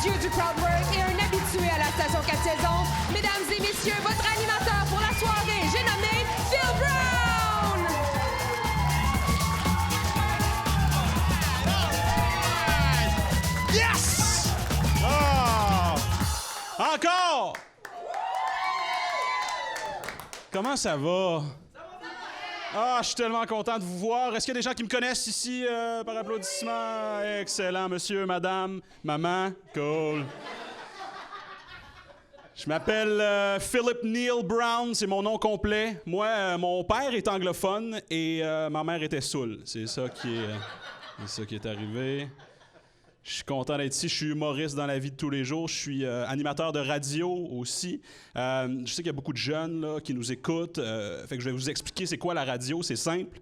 dieu du crowdwork et un habitué à la station 4 saisons. Mesdames et messieurs, votre animateur pour la soirée, j'ai nommé Phil Brown! Yes! Oh! Encore! Comment ça va? Ah, je suis tellement content de vous voir. Est-ce qu'il y a des gens qui me connaissent ici par applaudissement? Excellent, monsieur, madame, maman. Cool. Je m'appelle Philip Neil Brown, c'est mon nom complet. Moi, mon père est anglophone et ma mère était saoule. C'est ça qui est arrivé. Je suis content d'être ici. Je suis humoriste dans la vie de tous les jours. Je suis animateur de radio aussi. Je sais qu'il y a beaucoup de jeunes là, qui nous écoutent. Fait que je vais vous expliquer c'est quoi la radio. C'est simple.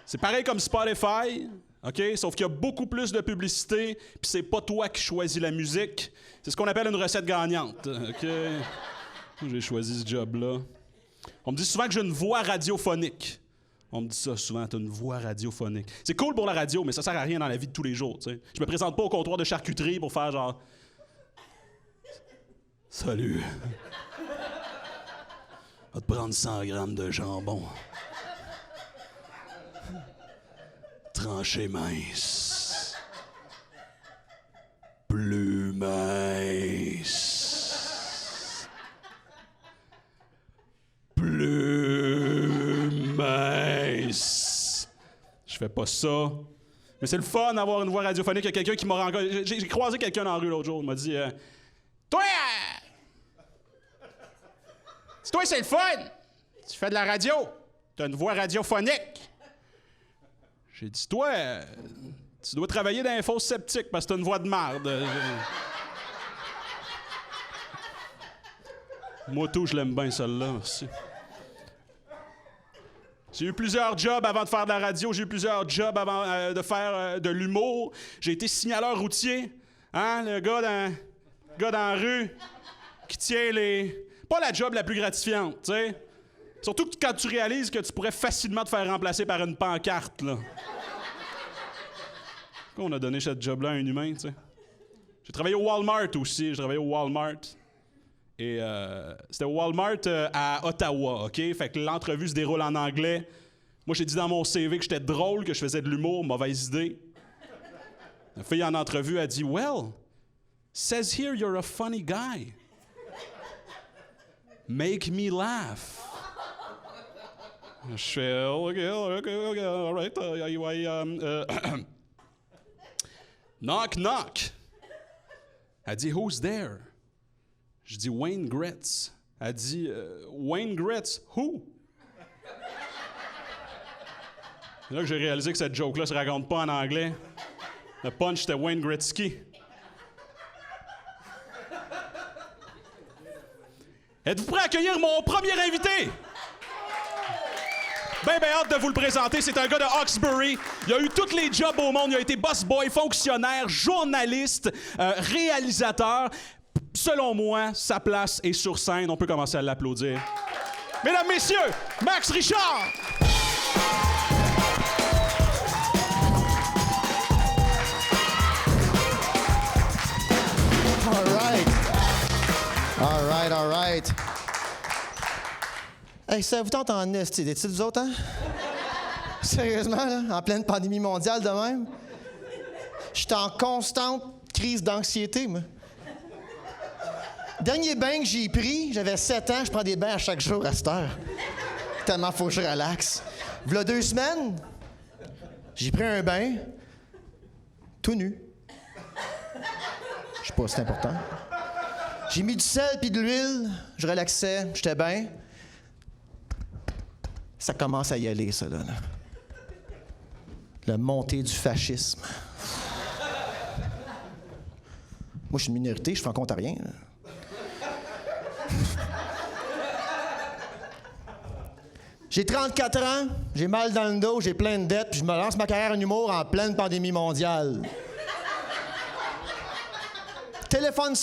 C'est pareil comme Spotify, OK? Sauf qu'il y a beaucoup plus de publicité, puis c'est pas toi qui choisis la musique. C'est ce qu'on appelle une recette gagnante, OK? J'ai choisi ce job-là. On me dit souvent que j'ai une voix radiophonique. On me dit ça souvent, t'as une voix radiophonique. C'est cool pour la radio, mais ça sert à rien dans la vie de tous les jours, tu sais. Je me présente pas au comptoir de charcuterie pour faire genre... Salut. Va te prendre 100 grammes de jambon. Tranché mince. Plus mince. Plus mince. Je fais pas ça. Mais c'est le fun d'avoir une voix radiophonique. Il y a quelqu'un qui m'a rencontré. J'ai croisé quelqu'un dans la rue l'autre jour. Il m'a dit toi, toi, c'est le fun. Tu fais de la radio. T'as une voix radiophonique. J'ai dit toi, tu dois travailler dans les fosses sceptiques parce que t'as une voix de marde. Moi tout, je l'aime bien celle-là, merci. J'ai eu plusieurs jobs avant de faire de la radio. J'ai eu plusieurs jobs avant de faire de l'humour. J'ai été signaleur routier. Hein, le gars dans la rue qui tient les... Pas la job la plus gratifiante, tu sais. Surtout quand tu réalises que tu pourrais facilement te faire remplacer par une pancarte, là. Pourquoi on a donné cette job-là à un humain, tu sais? J'ai travaillé au Walmart aussi. J'ai travaillé au Walmart. Et c'était au Walmart à Ottawa, OK? Fait que l'entrevue se déroule en anglais. Moi, j'ai dit dans mon CV que j'étais drôle, que je faisais de l'humour. Mauvaise idée. La fille en entrevue a dit « Well, says here you're a funny guy. Make me laugh. » Je fais « OK, all right. Knock, knock. » Elle dit « Who's there? » Je dis « Wayne Gretz. » Elle dit « Wayne Gretz, who? » C'est là que j'ai réalisé que cette joke-là se raconte pas en anglais. Le punch, c'était Wayne Gretzky. Êtes-vous prêts à accueillir mon premier invité? Ben hâte de vous le présenter. C'est un gars de Hawkesbury. Il a eu tous les jobs au monde. Il a été boss boy, fonctionnaire, journaliste, réalisateur. Selon moi, sa place est sur scène. On peut commencer à l'applaudir. Mesdames, messieurs, Max Richard! All right. Hey, ça vous tente en esti d'études, vous autres, hein? Sérieusement, là, en pleine pandémie mondiale de même? Je suis en constante crise d'anxiété, moi. Dernier bain que j'ai pris, j'avais 7 ans, je prends des bains à chaque jour à cette heure. Tellement faut que je relaxe. V'là 2 semaines, j'ai pris un bain, tout nu. Je sais pas, c'est important. J'ai mis du sel puis de l'huile, je relaxais, j'étais bien. Ça commence à y aller, ça, là. La montée du fascisme. Moi, je suis une minorité, je fais en compte à rien, là. J'ai 34 ans, j'ai mal dans le dos, j'ai plein de dettes, puis je me lance ma carrière en humour en pleine pandémie mondiale. Téléphone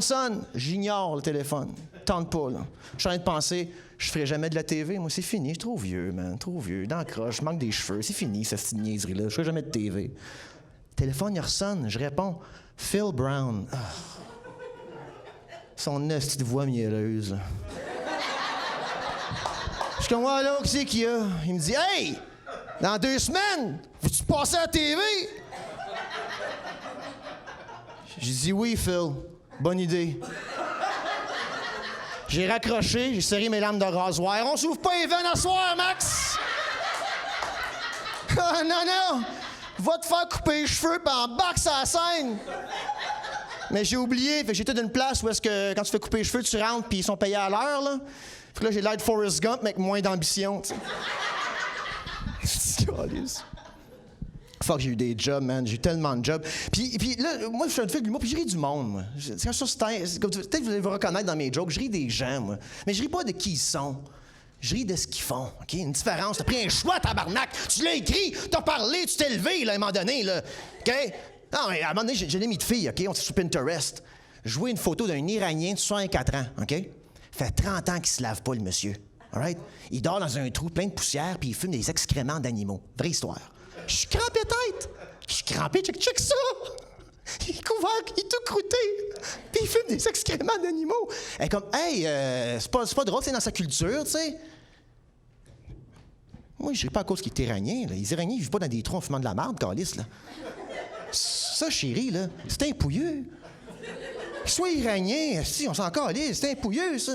sonne, j'ignore le téléphone. Tente pas, là. Je suis en train de penser, je ferai jamais de la TV. Moi, c'est fini, je suis trop vieux, man, trop vieux. Dans le croche, je manque des cheveux, c'est fini, cette petite niaiserie-là. Je ferai jamais de TV. Le téléphone, il ressonne. Je réponds, Phil Brown. Ah. Son petite voix mielleuse. Je suis comme, ouais, là, qu'est-ce qu'il y a? Il me dit, hey, dans 2 semaines, veux-tu passer à la TV? J'ai dit, oui, Phil. Bonne idée. J'ai raccroché, j'ai serré mes lames de rasoir. On s'ouvre pas les veines à soir, Max! Ah, non! Va te faire couper les cheveux pis embarque sur la scène! Mais j'ai oublié, fait que j'étais d'une place où est-ce que quand tu fais couper les cheveux, tu rentres puis ils sont payés à l'heure, là. Fait que là, j'ai l'air de Forrest Gump, mais avec moins d'ambition, tu sais. Fuck, j'ai eu des jobs, man. J'ai eu tellement de jobs. Puis là, moi, je suis un film de l'humour, puis je ris du monde, moi. Peut-être que vous allez vous reconnaître dans mes jokes. Je ris des gens, moi. Mais je ris pas de qui ils sont. Je ris de ce qu'ils font, OK? Une différence. T'as pris un choix, tabarnak. Tu l'as écrit, t'as parlé, tu t'es levé, là, à un moment donné, là. OK? Non, mais à un moment donné, j'ai une amie de fille, OK? On était sur Pinterest. Je vois une photo d'un Iranien de 64 ans, OK? Fait 30 ans qu'il se lave pas, le monsieur. All right? Il dort dans un trou plein de poussière, puis il fume des excréments d'animaux. Vraie histoire. Je suis crampé tête. Je suis crampé, check ça. Il est couvert, il est tout croûté. Puis il fume des excréments d'animaux. Elle est comme, hey, c'est pas drôle, c'est dans sa culture, tu sais. Moi, je ris pas à cause qu'il est iranien, là. Les Iraniens, ils vivent pas dans des trous en fumant de la marde, calice, là. Ça, chérie, là, c'est un pouilleux. Soit iranien, si, on s'en calisse, c'est un pouilleux, ça.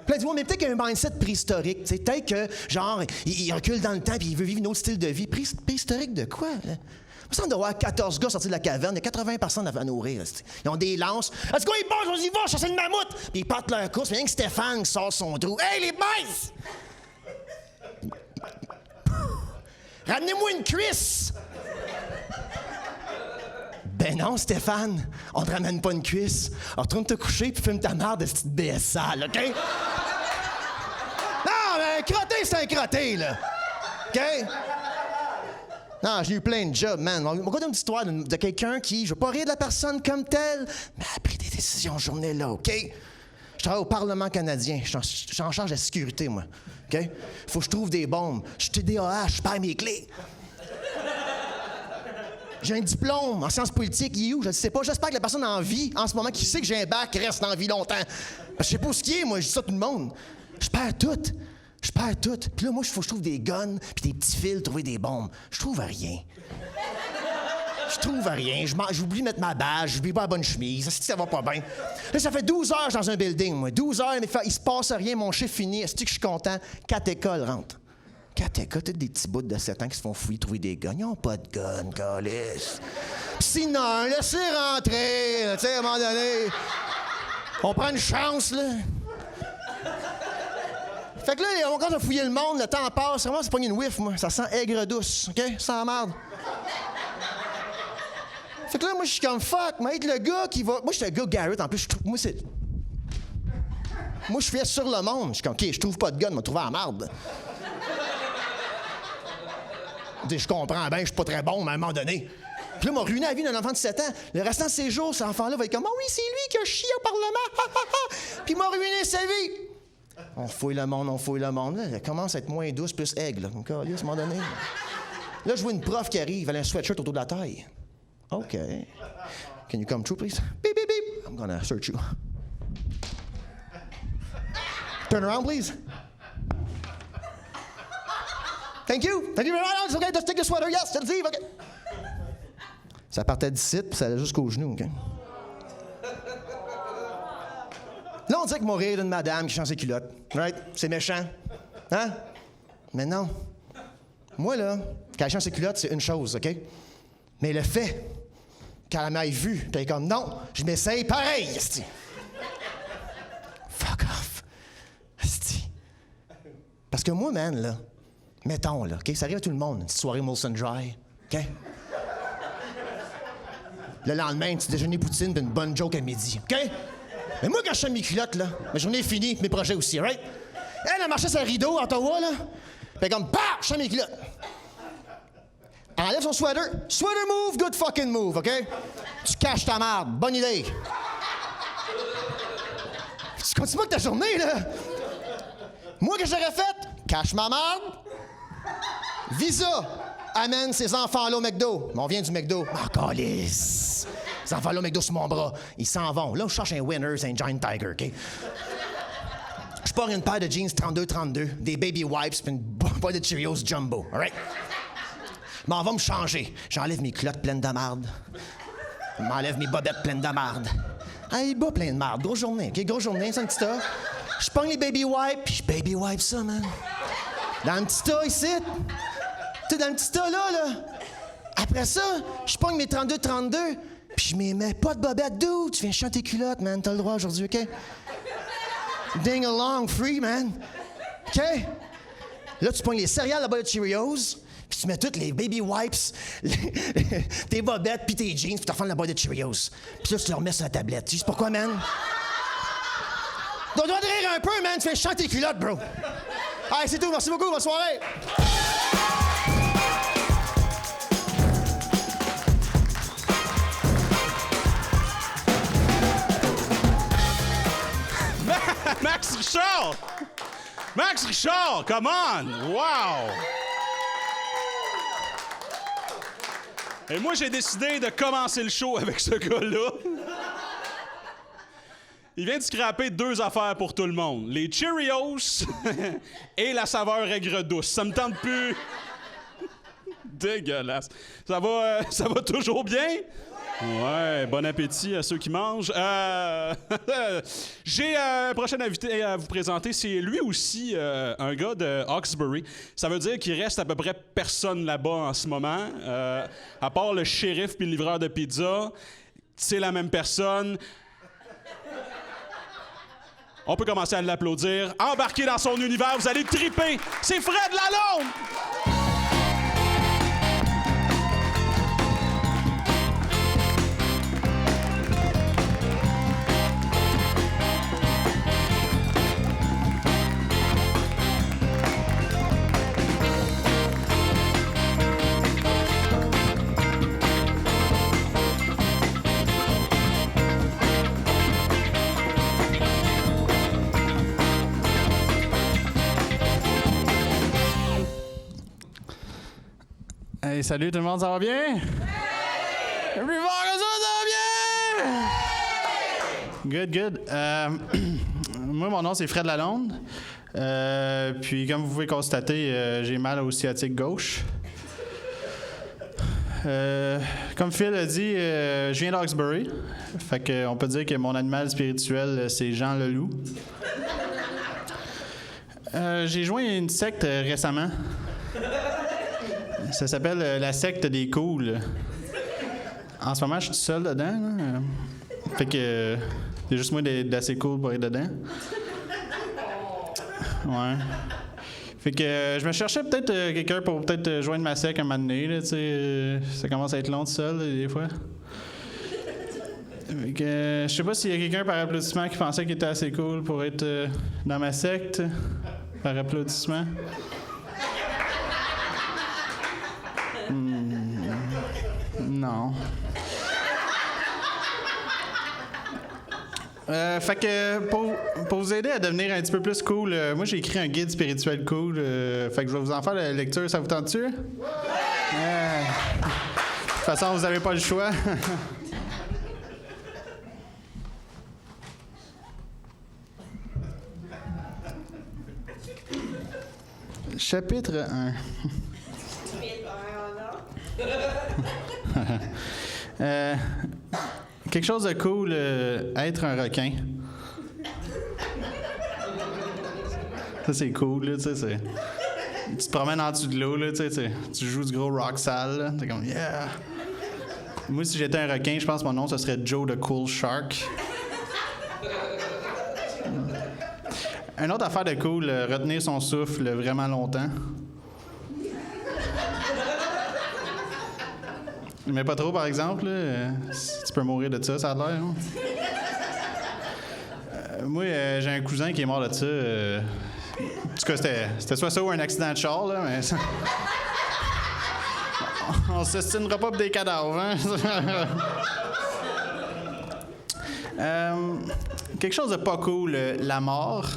Plein de monde, mais peut-être qu'il y a un mindset préhistorique. T'sais. Peut-être que, genre, il recule dans le temps et il veut vivre un autre style de vie. Préhistorique de quoi? Là? Il me semble d'avoir 14 gars sortis de la caverne. Il y a 80 personnes à nourrir. T'sais. Ils ont des lances. Let's go, ils bossent, on y va, chasser une mammouth! Puis ils partent leur course. Mais rien que Stéphane qui sort son trou. Hey, les boys! Ramenez-moi une cuisse! Ben non, Stéphane, on te ramène pas une cuisse. Retourne te coucher puis fume ta marde de cette petite BS sale, OK? Non, mais un crotté, c'est un crotté, là. OK? Non, j'ai eu plein de jobs, man. On va raconter une petite histoire de quelqu'un qui, je veux pas rire de la personne comme telle, mais a pris des décisions ce journée-là, OK? Je travaille au Parlement canadien. Je suis en charge de la sécurité, moi. OK? Faut que je trouve des bombes. Je suis TDAH, je perds mes clés. J'ai un diplôme en sciences politiques, il est où? Je ne sais pas. J'espère que la personne en vie, en ce moment, qui sait que j'ai un bac, reste en vie longtemps. Je sais pas où ce qui est, moi, je dis ça à tout le monde. Je perds tout. Puis là, moi, il faut que je trouve des guns, puis des petits fils, trouver des bombes. Je trouve rien. J'oublie de mettre ma badge, j'oublie pas la bonne chemise. Ça va pas bien. Là, ça fait 12 heures dans un building, moi. 12 heures, mais il se passe rien, mon chiffre fini. Est-ce que je suis content? 4 écoles rentrent. 4 écoles, peut-être des petits bouts de 7 ans qui se font fouiller, trouver des guns. Ils n'ont pas de guns, câlisse. Sinon, laissez rentrer, tu sais, à un moment donné. On prend une chance, là. Fait que là, on commence à fouiller le monde, le temps passe. Vraiment, c'est pas une whiff, moi. Ça sent aigre douce, OK? Sans merde. Fait que là, moi, je suis comme fuck, mais être le gars qui va. Moi, je suis le gars Garrett, en plus, je trouve. Moi, je fais sur le monde. Je suis comme, OK, je trouve pas de gun, m'a trouvé en merde. Je comprends bien, je suis pas très bon, mais à un moment donné. Puis là, m'a ruiné la vie d'un enfant de 7 ans. Le restant de ses jours, cet enfant-là va être comme, oh oui, c'est lui qui a chié au Parlement. Puis il m'a ruiné sa vie. On fouille le monde. Là, elle commence à être moins douce, plus aigle. Là, à un moment donné. Là, je vois une prof qui arrive, elle a un sweatshirt autour de la taille. OK. Can you come through, please? Beep, beep, beep. I'm gonna search you. Turn around, please. Thank you very much. OK, just take the sweater. Yes, let's leave. OK. Ça partait d'ici, puis ça allait jusqu'aux genoux, OK? Là, on dirait que mourir d'une madame qui change ses culottes. Right? C'est méchant. Hein? Mais non. Moi, là, quand elle change ses culottes, c'est une chose, OK? Mais le fait qu'elle m'aille vu, puis elle est comme, non, je m'essaye pareil, esti. Fuck off. Esti. Parce que moi, man, là, mettons, là, OK? Ça arrive à tout le monde, une petite soirée Molson Dry, OK? Le lendemain, un petit déjeuner poutine puis une bonne joke à midi, OK? Mais moi, quand je fais mes culottes, là, ma journée est finie, mes projets aussi, right? Elle a marché sur le rideau à Ottawa, là, puis elle est comme, bah, je fais mes culottes. Elle enlève son sweater. Sweater move, good fucking move, OK? Tu caches ta marde. Bonne idée. Tu continues pas que ta journée, là. Moi, que j'aurais fait? Cache ma marde. Visa. amène ces enfants-là au McDo. Mais on vient du McDo. Ah, câlisse. Ces enfants-là au McDo sur mon bras. Ils s'en vont. Là, je cherche un Winners, un Giant Tiger, OK? Je porte une paire de jeans 32-32, des baby wipes, puis une boîte de Cheerios Jumbo, all right? Je m'en vais me changer. J'enlève mes culottes pleines de marde. Je m'enlève mes bobettes pleines de marde. Hey, bas plein de marde. Grosse journée, OK? Grosse journée, c'est un petit tas. Je pogne les baby wipes, puis je baby wipe ça, man. Dans un petit tas ici. Tu sais, dans le petit tas là. Après ça, je pogne mes 32-32, puis je m'y mets pas de bobettes. Dude, tu viens chanter tes culottes, man. T'as le droit aujourd'hui, OK? Ding along, free, man. OK? Là, tu pognes les céréales, la boîte de Cheerios, puis tu mets toutes les baby wipes, tes bobettes, puis tes jeans, puis tu refais la boîte de Cheerios. Puis là, tu le remets sur la tablette. Tu sais pourquoi, man? Tu dois te rire un peu, man. Tu fais chanter tes culottes, bro. Allez, c'est tout. Merci beaucoup. Bonne soirée. Max Richard! Max Richard, come on! Wow! Et moi, j'ai décidé de commencer le show avec ce gars-là. Il vient de scraper 2 affaires pour tout le monde. Les Cheerios et la saveur aigre douce. Ça me tente plus. Dégueulasse. Ça va toujours bien? Ouais, bon appétit à ceux qui mangent. J'ai un prochain invité à vous présenter. C'est lui aussi un gars de Hawkesbury. Ça veut dire qu'il reste à peu près personne là-bas en ce moment, à part le shérif puis le livreur de pizza. C'est la même personne. On peut commencer à l'applaudir. Embarquez dans son univers, vous allez triper. C'est Fred Lalonde! Hey, salut tout le monde, ça va bien? Oui! Plus fort que ça va bien? Good, good. Moi, mon nom, c'est Fred Lalonde. Puis, comme vous pouvez constater, j'ai mal au sciatique gauche. Comme Phil a dit, je viens d'Hawkesbury. Fait qu'on peut dire que mon animal spirituel, c'est Jean Leloup. J'ai joint une secte récemment. Ça s'appelle la secte des cools. En ce moment, je suis tout seul dedans. Là. Fait que c'est juste moi d'assez cool pour être dedans. Ouais. Fait que je me cherchais peut-être quelqu'un pour peut-être joindre ma secte un moment donné. Là, ça commence à être long tout seul, là, des fois. Fait que je sais pas s'il y a quelqu'un par applaudissement qui pensait qu'il était assez cool pour être dans ma secte. Par applaudissement. Non. Fait que pour vous aider à devenir un petit peu plus cool, moi j'ai écrit un guide spirituel cool. Fait que je vais vous en faire la lecture, ça vous tente-tu? De toute façon, vous n'avez pas le choix. Chapitre 1. Quelque chose de cool, être un requin. Ça, c'est cool, là, tu sais. Tu te promènes en dessous de l'eau, là, tu sais. Tu joues du gros rock sale, là. T'es comme, yeah! Moi, si j'étais un requin, je pense que mon nom, ce serait Joe the Cool Shark. Une autre affaire de cool, retenir son souffle vraiment longtemps. Mais pas trop, par exemple. Là. Tu peux mourir de ça, ça a l'air. Hein? Moi, j'ai un cousin qui est mort de ça. En tout cas, c'était soit ça ou un accident de char, là, mais... On s'estimera pas pour des cadavres, hein? Quelque chose de pas cool, la mort.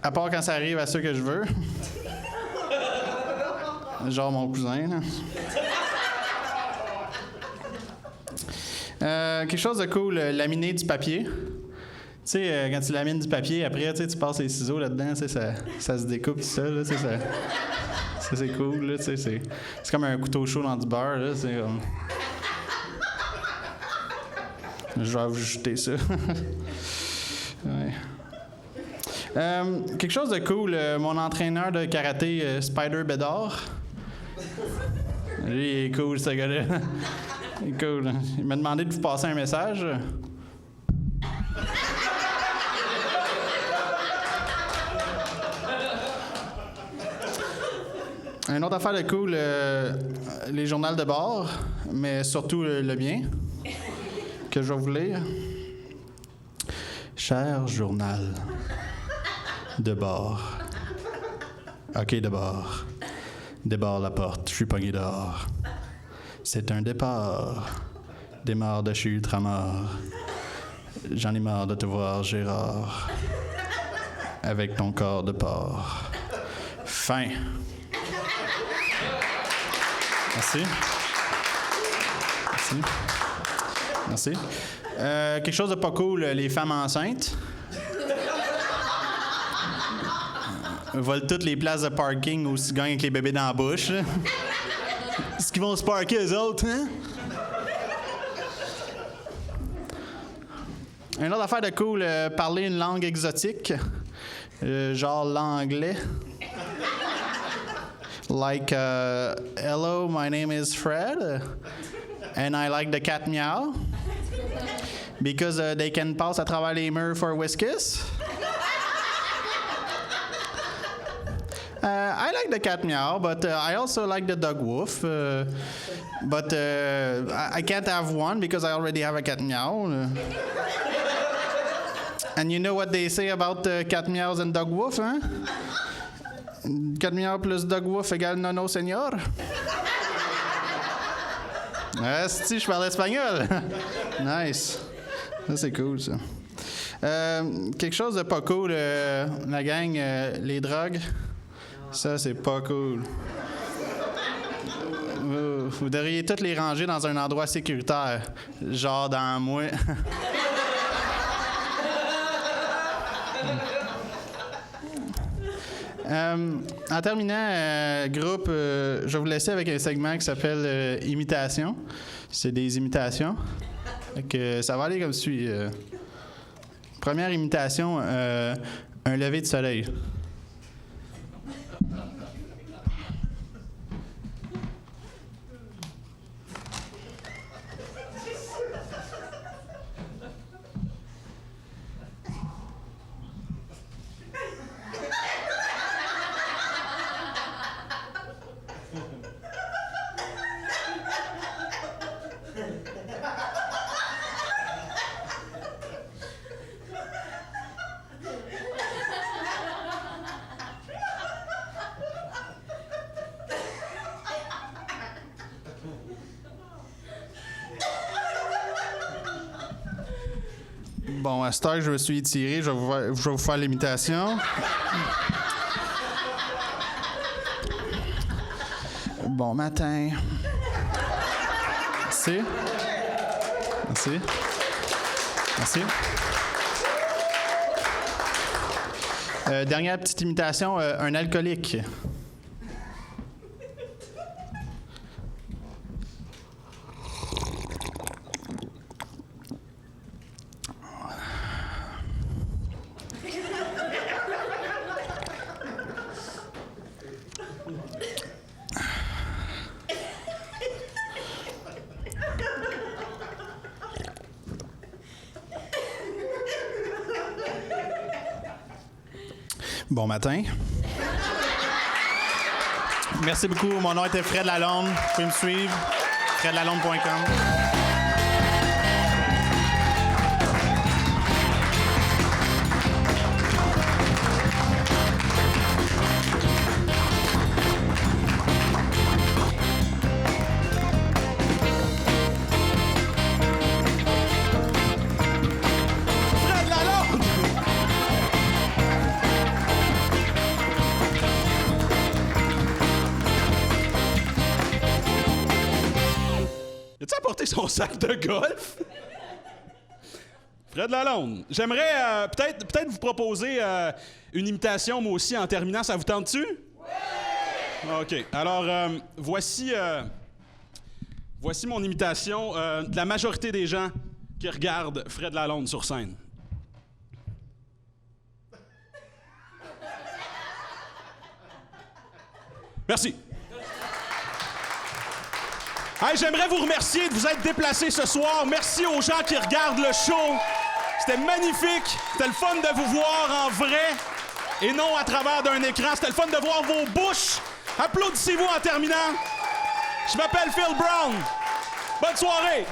À part quand ça arrive à ceux que je veux. Genre mon cousin, là. Quelque chose de cool, laminer du papier. Tu sais, quand tu lamines du papier, après, tu passes les ciseaux là-dedans, ça se découpe tout ça, là, ça c'est cool, là, c'est comme un couteau chaud dans du beurre, là, c'est comme... Je vais vous jeter ça. Ouais. Quelque chose de cool, mon entraîneur de karaté, Spider Bédard. Lui, il est cool, ce gars-là. Il est cool. Il m'a demandé de vous passer un message. Une autre affaire de cool, les journaux de bord, mais surtout le mien, que je vais vous lire. Cher journal de bord. OK, de bord. Débarre la porte, je suis pogné dehors. C'est un départ. Démarre de chez Ultramar. J'en ai marre de te voir, Gérard. Avec ton corps de porc. Fin. Merci. Merci. Merci. Quelque chose de pas cool, les femmes enceintes. Volent toutes les places de parking aussi gagnent avec les bébés dans la bouche. Est-ce qu'ils vont se parker eux autres, hein? Une autre affaire de cool, parler une langue exotique. Genre l'anglais. Like, hello, my name is Fred, and I like the cat meow. Because they can pass à travers les murs for whiskas. I like the cat meow, but I also like the dog woof. But I can't have one because I already have a cat meow. And you know what they say about cat meows and dog woof, hein? Cat meow plus dog woof égale nono senior. Si, je parle espagnol. Nice. Ça, c'est cool, ça. Quelque chose de pas cool, la gang, les drogues. Ça, c'est pas cool. Vous devriez toutes les ranger dans un endroit sécuritaire. Genre dans moi. En terminant, groupe, je vais vous laisser avec un segment qui s'appelle Imitation. C'est des imitations. Donc, ça va aller comme suit. Première imitation, un lever de soleil. Bon, à cette heure que je me suis étiré, je vais vous faire l'imitation. Bon matin. Merci. Merci. Merci. Dernière petite imitation, un alcoolique. Bon matin. Merci beaucoup. Mon nom était Fred Lalonde. Vous pouvez me suivre. fredlalonde.com. c'est son sac de golf. Fred Lalonde. J'aimerais peut-être vous proposer une imitation, moi aussi, en terminant. Ça vous tente-tu? Oui! OK. Alors, voici mon imitation de la majorité des gens qui regardent Fred Lalonde sur scène. Merci. Hey, j'aimerais vous remercier de vous être déplacés ce soir. Merci aux gens qui regardent le show. C'était magnifique. C'était le fun de vous voir en vrai et non à travers d'un écran. C'était le fun de voir vos bouches. Applaudissez-vous en terminant. Je m'appelle Phil Brown. Bonne soirée.